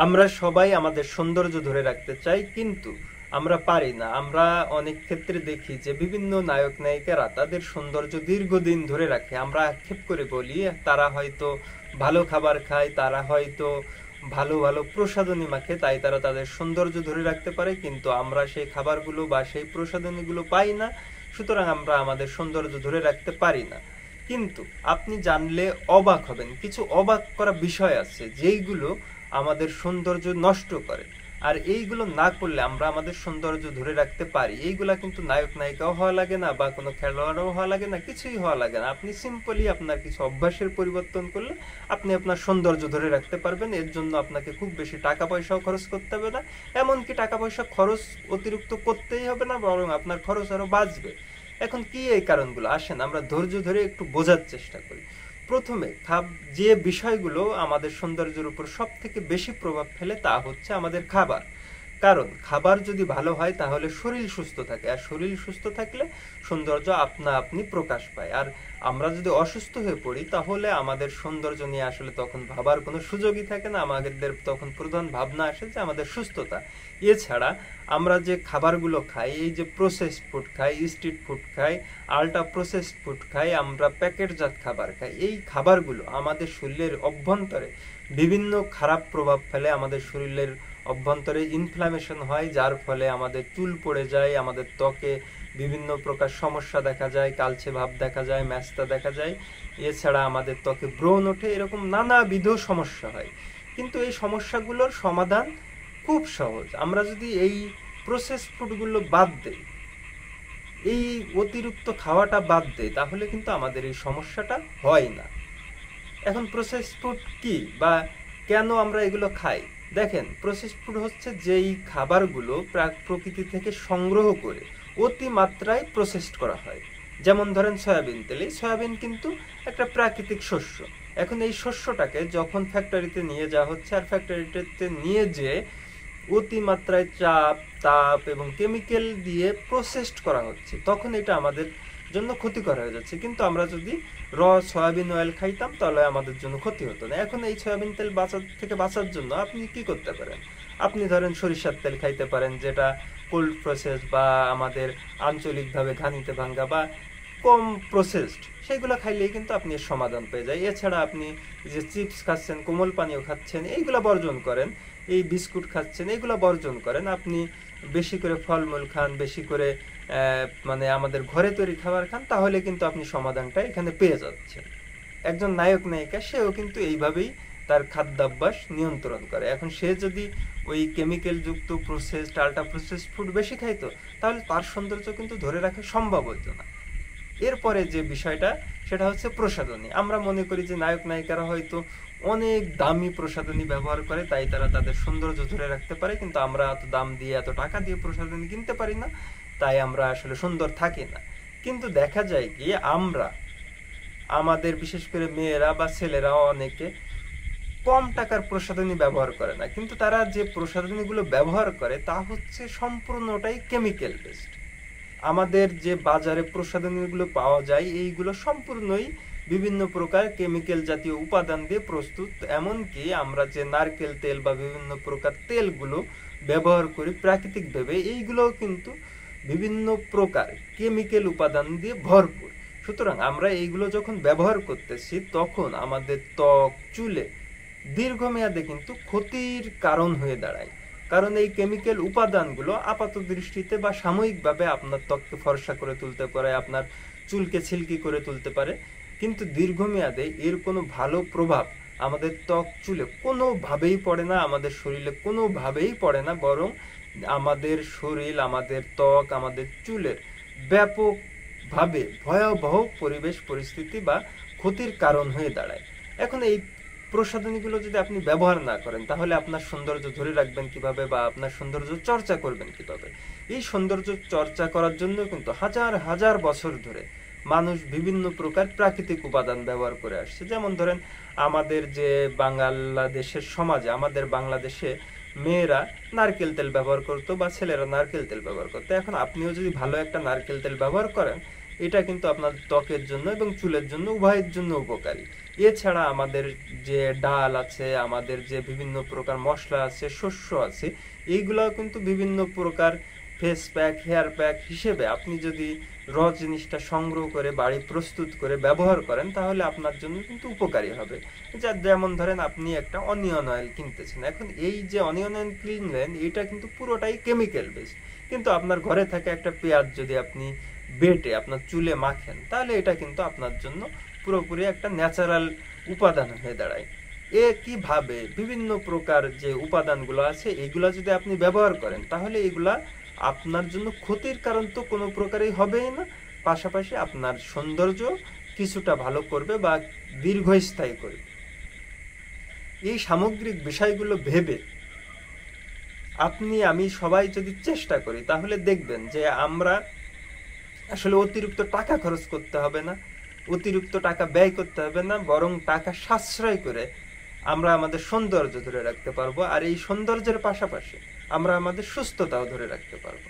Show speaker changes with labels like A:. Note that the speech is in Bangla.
A: আমরা সবাই আমাদের সৌন্দর্য ধরে রাখতে চাই, কিন্তু আমরা পারি না। আমরা অনেক ক্ষেত্রে দেখি যে বিভিন্ন নায়ক নায়িকারা তাদের সৌন্দর্য দীর্ঘদিন ধরে রাখে। আমরা আক্ষেপ করে বলি তারা হয়তো ভালো খাবার খায়, তারা হয়তো ভালো ভালো প্রসাধনী মাখে, তাই তারা তাদের সৌন্দর্য ধরে রাখতে পারে, কিন্তু আমরা সেই খাবারগুলো বা সেই প্রসাধনীগুলো পাই না, সুতরাং আমরা আমাদের সৌন্দর্য ধরে রাখতে পারি না। কিন্তু আপনি জানলে অবাক হবেন, কিছু অবাক করা বিষয় আছে যেইগুলো আমাদের সৌন্দর্য নষ্ট করে, আর এইগুলো না করলে আমরা আমাদের সৌন্দর্য ধরে রাখতে পারি। এইগুলা কিন্তু নায়ক নায়িকাও হওয়া লাগে না, বা কোনো খেলোয়াড়ও হওয়া লাগে না, কিছুই হওয়া লাগে না। আপনি সিম্পলি আপনার কিছু অভ্যাসের পরিবর্তন করলে আপনি আপনার সৌন্দর্য ধরে রাখতে পারবেন। এর জন্য আপনাকে খুব বেশি টাকা পয়সাও খরচ করতে হবে না, এমনকি টাকা পয়সা খরচ অতিরিক্ত করতেই হবে না, বরং আপনার খরচ আরো বাঁচবে। এখন কি এই কারণগুলো, আসেন আমরা ধৈর্য ধরে একটু বোঝার চেষ্টা করি। প্রথমে যে বিষয়গুলো আমাদের সৌন্দর্যের উপর সব থেকে বেশি প্রভাব ফেলে তা হচ্ছে আমাদের খাবার। কারণ খাবার যদি ভালো হয় তাহলে শরীর সুস্থ থাকে, আর শরীর সুস্থ থাকলে সৌন্দর্য আপনা আপনি প্রকাশ পায়। আর আমরা যদি অসুস্থ হয়ে পড়ি তাহলে আমাদের সৌন্দর্য নিয়ে আসলে তখন ভাবার কোনো সুযোগই থাকে না। আমাদের তখন প্রধান ভাবনা আসে যে আমাদের সুস্থতা। এছাড়া আমরা যে খাবারগুলো খাই, এই যে প্রসেসড ফুড খাই, স্ট্রিট ফুড খাই, আল্ট্রা প্রসেসড ফুড খাই, আমরা প্যাকেটজাত খাবার খাই, এই খাবারগুলো আমাদের শরীরের অভ্যন্তরে বিভিন্ন খারাপ প্রভাব ফেলে। আমাদের শরীরের অভ্যন্তরে ইনফ্লামেশন হয়, যার ফলে আমাদের চুল পড়ে যায়, আমাদের ত্বকে বিভিন্ন প্রকার সমস্যা দেখা যায়, কালচে ভাব দেখা যায়, ম্যাস্তা দেখা যায়। এছাড়া আমাদের ত্বকে ব্রণ ওঠে, এরকম নানাবিধ সমস্যা হয়। কিন্তু এই সমস্যাগুলোর সমাধান খুব সহজ। আমরা যদি এই প্রসেস ফুডগুলো বাদ দেই, এই অতিরিক্ত খাওয়াটা বাদ দেই, তাহলে কিন্তু আমাদের এই সমস্যাটা হয় না। এখন প্রসেস ফুড কি, বা কেন আমরা এগুলো খাই? দেখেন, প্রসেস ফুড হচ্ছে যেই খাবারগুলো প্রকৃতি থেকে সংগ্রহ করে অতিমাত্রায় প্রসেসড করা হয়। যেমন ধরেন সয়াবিন তেল, এই সয়াবিন কিন্তু একটা প্রাকৃতিক শস্য। এখন এই শস্যটাকে যখন ফ্যাক্টরিতে নিয়ে যাওয়া হচ্ছে, আর ফ্যাক্টরিতে নিয়ে যেয়ে অতিমাত্রায় চাপ, তাপ এবং কেমিক্যাল দিয়ে প্রসেসড করা হচ্ছে, তখন এটা আমাদের জন্য ক্ষতিকর হয়ে যাচ্ছে। কিন্তু আমরা যদি সয়াবিন অয়েল খাইতাম তাহলে আমাদের জন্য ক্ষতি হতো না। এখন এই সয়াবিন তেল থেকে বাঁচার জন্য আপনি কি করতে পারেন? আপনি ধরেন সরিষার তেল খাইতে পারেন, যেটা কোল্ড প্রসেস বা আমাদের আঞ্চলিকভাবে ঘানিতে ভাঙ্গা বা কম প্রসেসড, সেগুলো খাইলেই কিন্তু আপনি এর সমাধান পেয়ে যায়। এছাড়া আপনি যে চিপস খাচ্ছেন, কোমল পানীয় খাচ্ছেন, এইগুলো বর্জন করেন, এই বিস্কুট খাচ্ছেন, এইগুলো বর্জন করেন। আপনি বেশি করে ফলমূল খান, বেশি করে মানে আমাদের ঘরে তৈরি খাবার খান, তাহলে কিন্তু আপনি সমাধানটা এখানে পেয়ে যাচ্ছেন। একজন নায়ক নায়িকা সেও কিন্তু এইভাবেই তার খাদ্যাভ্যাস নিয়ন্ত্রণ করে। এখন সে যদি ওই কেমিক্যাল যুক্ত প্রসেসড, আল্ট্রা প্রসেসড ফুড বেশি খাইতো, তাহলে তার সৌন্দর্য কিন্তু ধরে রাখা সম্ভব হতো না। এরপরে যে বিষয়টা, সেটা হচ্ছে প্রসাধনী। আমরা মনে করি যে নায়ক নায়িকারা হয়তো অনেক দামি প্রসাধনী ব্যবহার করে, তাই তারা তাদের সৌন্দর্য ধরে রাখতে পারে, কিন্তু আমরা এত দাম দিয়ে, এত টাকা দিয়ে প্রসাধনী কিনতে পারি না, তাই আমরা আসলে সুন্দর থাকি না। কিন্তু দেখা যায় কি, আমরা আমাদের বিশেষ করে মেয়েরা বা ছেলেরা অনেকে কম টাকার প্রসাধনী ব্যবহার করে না, কিন্তু তারা যে প্রসাধনীগুলো ব্যবহার করে তা হচ্ছে সম্পূর্ণটাই কেমিক্যাল বেসড। আমাদের যে বাজারে প্রসাধনীগুলো পাওয়া যায়, এইগুলো সম্পূর্ণই বিভিন্ন প্রকার কেমিক্যাল জাতীয় উপাদান দিয়ে প্রস্তুত। এমনকি আমরা যে নারকেল তেল বা বিভিন্ন প্রকার তেলগুলো ব্যবহার করি প্রাকৃতিক ভাবে, এইগুলোও কিন্তু বিভিন্ন প্রকার কেমিক্যাল উপাদান দিয়ে ভরপুর। সুতরাং আমরা এইগুলো যখন ব্যবহার করতেছি, তখন আমাদের ত্বক, চুলে দীর্ঘমেয়াদে কিন্তু ক্ষতির কারণ হয়ে দাঁড়ায়। কারণ এই কেমিক্যাল উপাদানগুলো আপাত দৃষ্টিতে বা সাময়িকভাবে আপনার ত্বককে ফর্সা করে তুলতে পারে, আপনার চুলকে সিল্কি করে তুলতে পারে, কিন্তু দীর্ঘমেয়াদে এর কোনো ভালো প্রভাব আমাদের ত্বক, চুলে কোনোভাবেই পড়ে না, আমাদের শরীরে কোনোভাবেই পড়ে না, বরং আমাদের শরীর, আমাদের ত্বক, আমাদের চুলের ব্যাপকভাবে ভয়াবহ পরিবেশ পরিস্থিতি বা ক্ষতির কারণ হয়ে দাঁড়ায়। এখন এই প্রসাধনীগুলো যদি আপনি ব্যবহার না করেন, তাহলে আপনার সৌন্দর্য ধরে রাখবেন কিভাবে, বা আপনার সৌন্দর্য চর্চা করবেন কিভাবে? এই সৌন্দর্য চর্চা করার জন্য কিন্তু হাজার হাজার বছর ধরে মানুষ বিভিন্ন প্রকার প্রাকৃতিক উপাদান ব্যবহার করে আসছে। যেমন ধরেন, আমাদের যে বাংলাদেশের সমাজে, আমাদের বাংলাদেশে মেয়েরা নারকেল তেল ব্যবহার করতো বা ছেলেরা নারকেল তেল ব্যবহার করতো। এখন আপনিও যদি ভালো একটা নারকেল তেল ব্যবহার করেন, এটা কিন্তু আপনার ত্বকের জন্য এবং চুলের জন্য উভয়ের জন্য উপকারী। এছাড়া আমাদের যে ডাল আছে, আমাদের যে বিভিন্ন প্রকার মশলা আছে, শস্য আছে, এইগুলাও কিন্তু বিভিন্ন প্রকার ফেস প্যাক, হেয়ার প্যাক হিসেবে আপনি যদি জিনিসটা সংগ্রহ করে বাড়ি প্রস্তুত করে ব্যবহার করেন, তাহলে আপনার জন্য কিন্তু উপকারী হবে। যেমন ধরেন আপনি একটা অনিয়ন অয়েল কিনতেছেন, এখন এই যে অনিয়ন অয়েল কিনলেন, এটা কিন্তু পুরোটাই কেমিক্যাল বেস, কিন্তু আপনার ঘরে থাকা একটা পেঁয়াজ যদি আপনি বেটে আপনার চুলে মাখেন, তাহলে এটা কিন্তু আপনার জন্য পুরোপুরি একটা ন্যাচারাল উপাদান হয়ে দাঁড়ায়। কিভাবে বিভিন্ন প্রকার যে উপাদানগুলো আছে, এগুলা যদি আপনি ব্যবহার করেন, তাহলে এগুলা আপনার জন্য ক্ষতির কারণ তো কোনো প্রকারই হবেই না, পাশাপাশি আপনার সৌন্দর্য কিছুটা ভালো করবে বা দীর্ঘস্থায়ী করবে। এই সামগ্রিক বিষয়গুলো ভেবে আপনি আমি সবাই যদি চেষ্টা করি, তাহলে দেখবেন যে আমরা আসলে অতিরিক্ত টাকা খরচ করতে হবে না, অতিরিক্ত টাকা ব্যয় করতে হবে না, বরং টাকা সাশ্রয় করে আমরা আমাদের সৌন্দর্য ধরে রাখতে পারবো। আর এই সৌন্দর্যের পাশাপাশি আমরা আমাদের সুস্থতাও ধরে রাখতে পারবো।